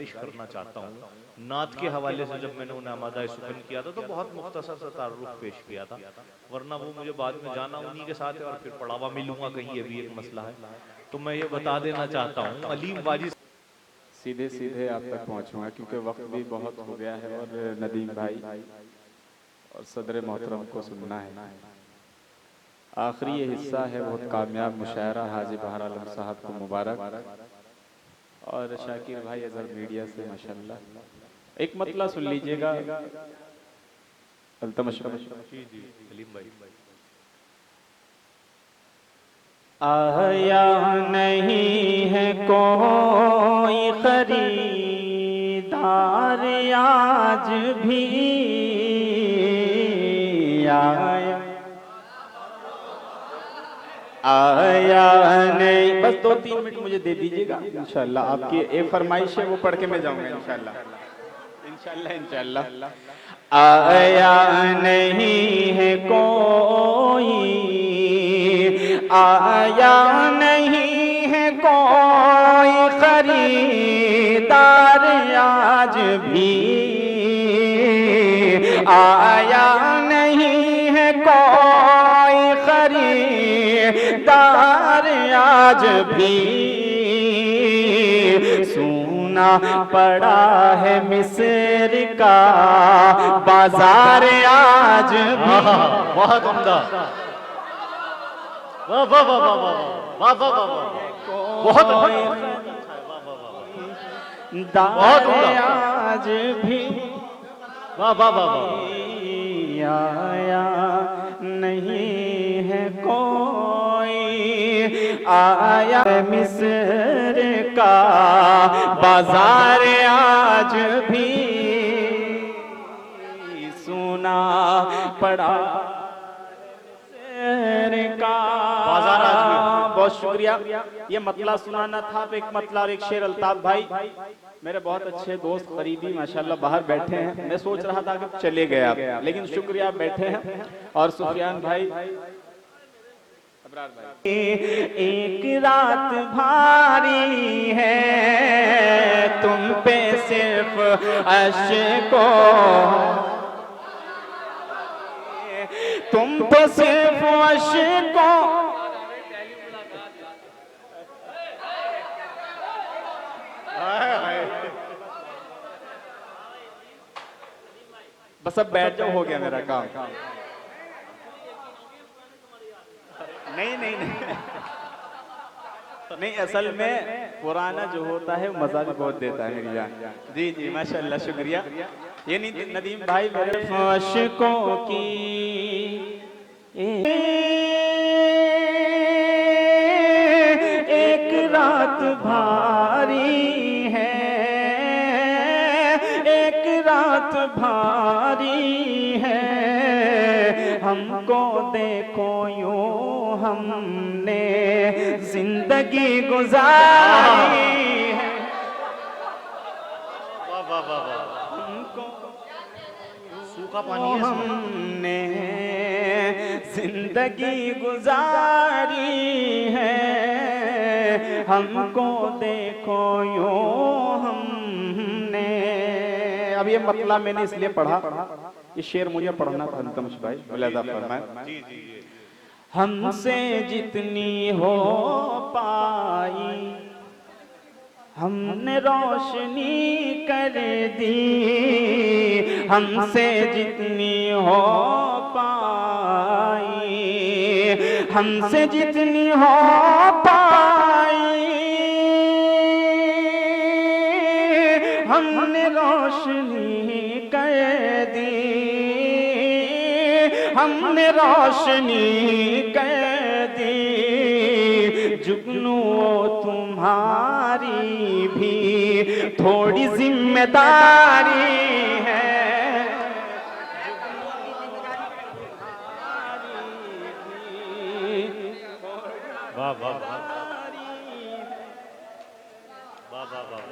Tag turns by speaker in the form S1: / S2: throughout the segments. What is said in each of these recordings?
S1: गुजारिश करना चाहता हूँ। नात के हवाले से जब मैंने उन्हें आमादा सुकन किया था तो बहुत मुख्तसर सा तारुफ पेश किया था, वरना वो मुझे बाद में जाना उन्हीं के साथ है और फिर पढ़ावा मिलूंगा कहीं, ये भी एक मसला है। तो मैं ये बता देना चाहता हूँ, अलीम वाजिद
S2: सीधे सीधे आप तक पहुंचूंगा क्योंकि वक्त भी बहुत हो गया है और नदीम भाई और सदर मोहतरम को सुनना है। आखिरी ये हिस्सा है बहुत कामयाब मुशायरा हाजी बहर आलम साहब को मुबारक, और शाकिर भाई अजहर मीडिया से माशाल्लाह एक मतला सुन लीजिएगा। अल्तमश
S1: जी जी अलीम भाई।
S2: आया नहीं है कोई खरीदार आज भी आया नहीं। बस 2-3 मिनट मुझे दे दीजिएगा इंशाल्लाह। आपकी एक फरमाइश है वो पढ़ के मैं जाऊंगा इंशाल्लाह इंशाल्लाह इंशाल्लाह। आया नहीं है कोई, आया नहीं है कोई खरीदार आज भी, आया नहीं है कोई खरीदार आज भी। सूना पड़ा है मिस्र का बाजार आज भी।
S1: बहुत उम्दा, वाह वाह वाह वाह वाह वाह वाह वाह वाह, बहुत
S2: दार आज भी
S1: वाह वाह वाह वाह।
S2: आया नहीं है कोई, आया मिस्र का बाजार आज भी। सुना पड़ा का
S1: बाजार आज भी।
S2: बहुत शुक्रिया। ये मतला सुनाना था। अब एक मतला और एक शेर। अल्ताफ भाई मेरे बहुत अच्छे दोस्त करीबी माशाल्लाह बाहर बैठे हैं। मैं सोच रहा था कि चले गए आप, लेकिन शुक्रिया आप बैठे हैं। और सुफियान भाई, एक रात भारी है तुम पे सिर्फ अश्को, तुम तो सिर्फ अश्को बस अब बैठ जाओ, हो गया मेरा काम। नहीं नहीं नहीं नहीं, असल में पुराना जो होता है वो मजा भी बहुत देता है मेरी जान। जी जी माशाल्लाह शुक्रिया। ये नदीम भाई मेरे अश्कों की एक रात भारी है, एक रात भारी है। हमको देखो यूं हमने जिंदगी गुजारी है।
S1: वाह वाह वाह वाह,
S2: हमको
S1: सूखा पानी है इसमें।
S2: हमने जिंदगी गुजारी है। हमको देखो यूं हमने। अब ये मतला मैंने इसलिए पढ़ा, ये शेर मुझे पढ़ना था अंतमश भाई, मुलादा फरमाए।
S1: जी जी जी।
S2: हमसे जितनी हो पाई हमने रोशनी कर दी, हमसे जितनी हो पाई, हमसे जितनी हो पाई हमने रोशनी कर दी, हमने रोशनी कर दी। जुगनू तुम्हारी भी थोड़ी जिम्मेदारी है।
S1: वाह वाह वाह वाह वाह वाह।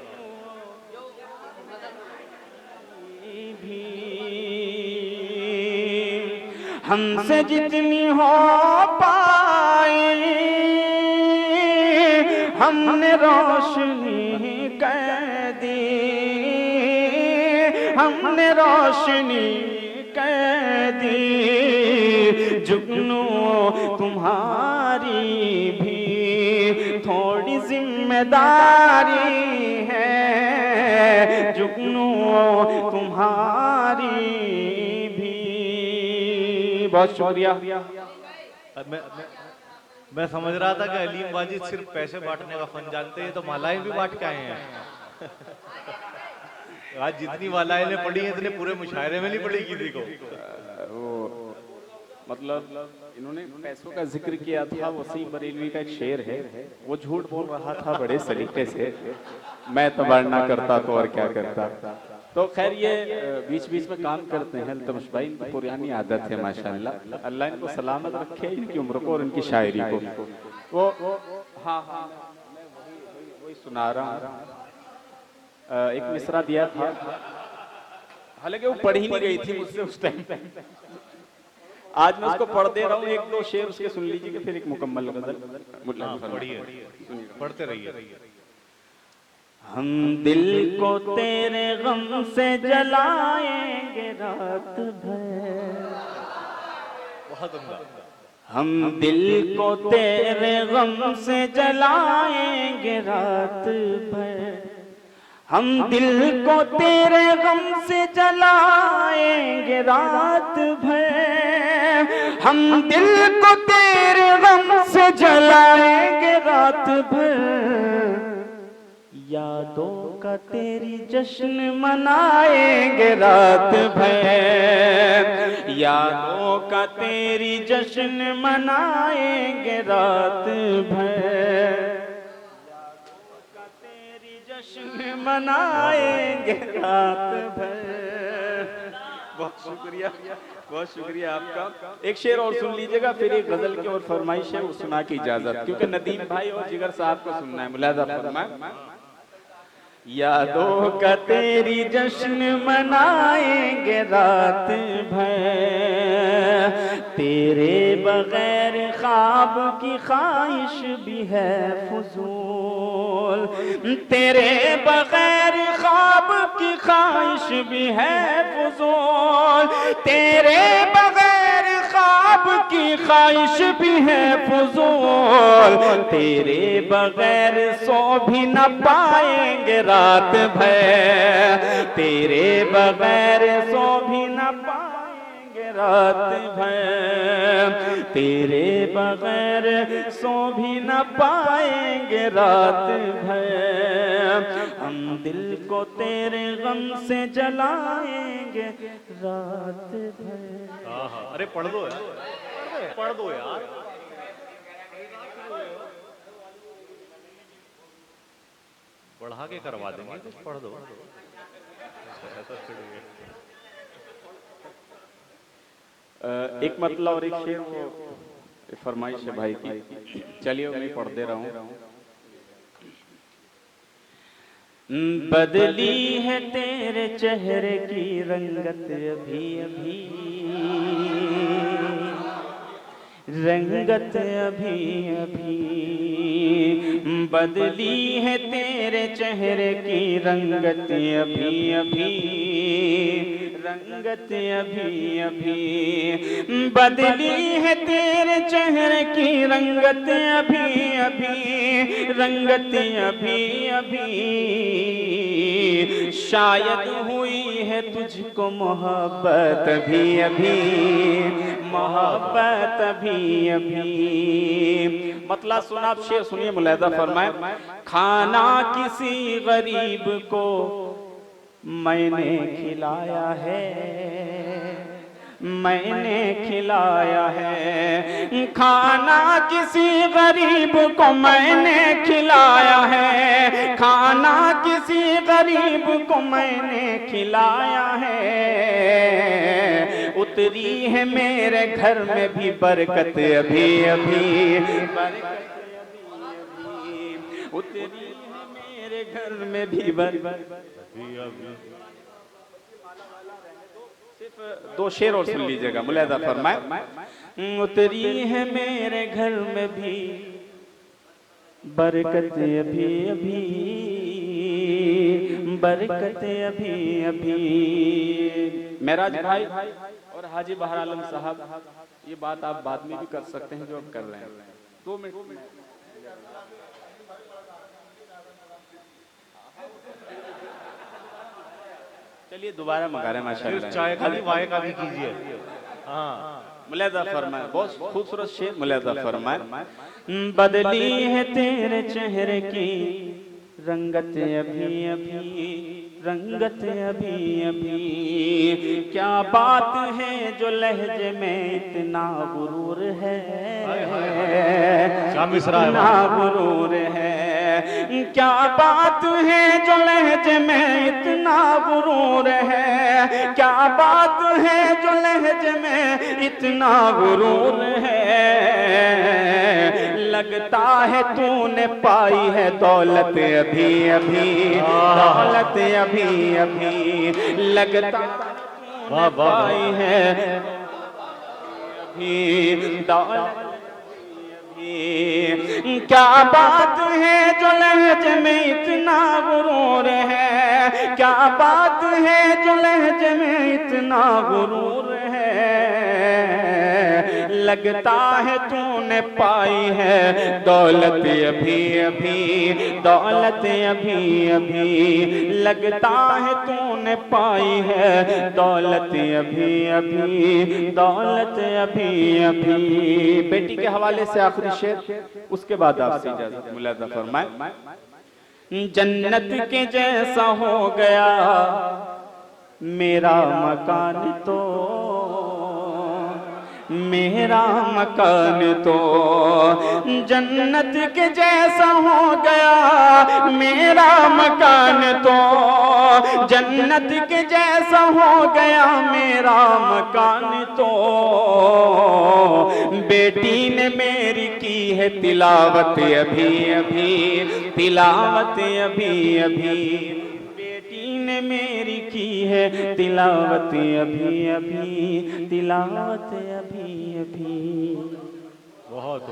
S2: हमसे जितनी हो पाई हमने रोशनी कर दी, हमने रोशनी कर दी। जुगनू तुम्हारी भी थोड़ी जिम्मेदारी है, जुगनू तुम्हारी भी। बहुत शुक्रिया।
S1: मैं समझ रहा था कि अलीम वाजिद सिर्फ पैसे बांटने का फन जानते हैं, तो मालाएं भी बांट के आए हैं। आज जितनी मालाएं ने पढ़ी हैं इतने पूरे मुशायरे में नहीं पढ़ी किसी को।
S2: वो मतलब इन्होंने पैसों का जिक्र किया था, वसीम बरेलवी का एक शेर है, वो झूठ बोल रहा था बड़े सलीके से, मैं तबार ना करता तो और क्या करता। तो खैर ये बीच बीच में काम करते हैं अल्तमश भाई, इनकी पुरानी आदत है माशाल्लाह, अल्लाह इनको सलामत रखे इनकी उम्र को और इनकी शायरी को। वो हाँ हाँ मैं वही सुना रहा हूँ। एक मिसरा दिया था, हालांकि वो पढ़ ही नहीं गई थी मुझसे उस टाइम पे, आज मैं उसको पढ़ दे रहा हूँ। एक दो शेर उसके सुन लीजिए, फिर एक मुकम्मल गजल
S1: पढ़ते रहिए।
S2: हम दिल को तेरे गम से जलाएंगे रात भर,
S1: बहुत उम्दा।
S2: हम दिल को तेरे गम से जलाएंगे रात भर, हम दिल को तेरे गम से जलाएंगे रात भर, हम दिल को तेरे गम से जलाएंगे रात भर। यादों का तेरी जश्न मनाएंगे रात भर, यादों का तेरी जश्न मनाएंगे रात भर, जश्न मनाएंगे रात भर। बहुत शुक्रिया आपका। एक शेर और सुन लीजिएगा, फिर एक गजल की और फरमाइश है, वो सुना की इजाजत, क्योंकि नदीम भाई और जिगर साहब को सुनना है। मुलाजा फरमाए। यादों का तेरी जश्न मनाएंगे रात भर, तेरे बगैर ख्वाब की ख्वाहिश भी है फजूल, तेरे बगैर ख्वाब की ख्वाहिश भी है फजूल, तेरे बगैर ख्वाब की ख्वाहिश भी है फजूल, तेरे बगैर सो भी न पाएंगे रात भर, तेरे बगैर सो भी न पाएंगे रात भर, तेरे बगैर सो भी न पाएंगे रात भर, हम दिल को तेरे गम से जलाएंगे रात भर।
S1: अरे पढ़ दो यार, पढ़ दो यार। बढ़ा के करवा देंगे, कुछ पढ़ दो।
S2: एक मतलब और एक शेर, वो फरमाइश है भाई की, चलिए मैं पढ़ दे रहा हूँ। बदली है तेरे चेहरे की रंगत अभी अभी, रंगत अभी अभी, बदली है तेरे चेहरे की रंगत अभी अभी, रंगत अभी अभी, बदली है तेरे चेहरे की रंगत अभी अभी, रंगत अभी अभी, शायद हुई है तुझको मोहब्बत अभी अभी, मोहब्बत अभी अभी। मतलब सुना, आप शेर सुनिए, मुलाहिजा फरमाए। खाना किसी गरीब को मैंने खिलाया है, मैंने खिलाया है, खाना किसी गरीब को मैंने खिलाया है, खाना किसी गरीब को मैंने खिलाया है, उतरी है मेरे घर में भी बरकत अभी अभी, बरकत अभी अभी, उतरी है मेरे घर में भी बरकत अभी अभी। दो शेर और सुन लीजिएगा, मुलाहिजा फरमाए। उतरी है मेरे घर में भी बरकत अभी अभी, बरकत अभी अभी। मेराज भाई और हाजी बहर आलम साहब, ये बात आप बाद में भी कर सकते हैं जो आप कर रहे हैं। 2 मिनट। चलिए दोबारा मंगा रहे हैं माशाल्लाह।
S1: सिर्फ चाय का नहीं, वाय का भी कीजिए। हाँ,
S2: मुलायदा फरमाए, बहुत खूबसूरत शेर मुलायदा फरमाए। बदली है तेरे चेहरे की रंगत अभी अभी, रंगत अभी अभी। क्या बात है जो लहजे में इतना गुरूर है,
S1: क्या मिसरा है,
S2: इतना गुरूर है। क्या बात है जो लहजे में इतना गुरूर है, क्या बात है जो लहजे में इतना गुरूर है। लगता है तूने पाई है दौलत अभी अभी, दौलत अभी अभी। लगता तूने पाई है अभी दौलत। क्या बात है जो लहजे में इतना गुरूर है, क्या बात है जो लहजे में इतना गुरूर है। लगता है तूने पाई है दौलत अभी अभी, दौलत अभी अभी। लगता है तूने पाई है दौलत अभी अभी, दौलत अभी अभी। बेटी के हवाले से आखिरी शेर, उसके बाद आपसे इजाजत। मुलायदा फरमाए। जन्नत के जैसा हो गया मेरा मकान तो, मेरा मकान तो। जन्नत के जैसा हो गया मेरा मकान तो, जन्नत के जैसा हो गया मेरा मकान तो। बेटी ने मेरी की है तिलावत अभी अभी, तिलावत अभी अभी। बेटी ने मेरी की है तिलावत अभी अभी, तिलावत अभी अभी।
S1: बहुत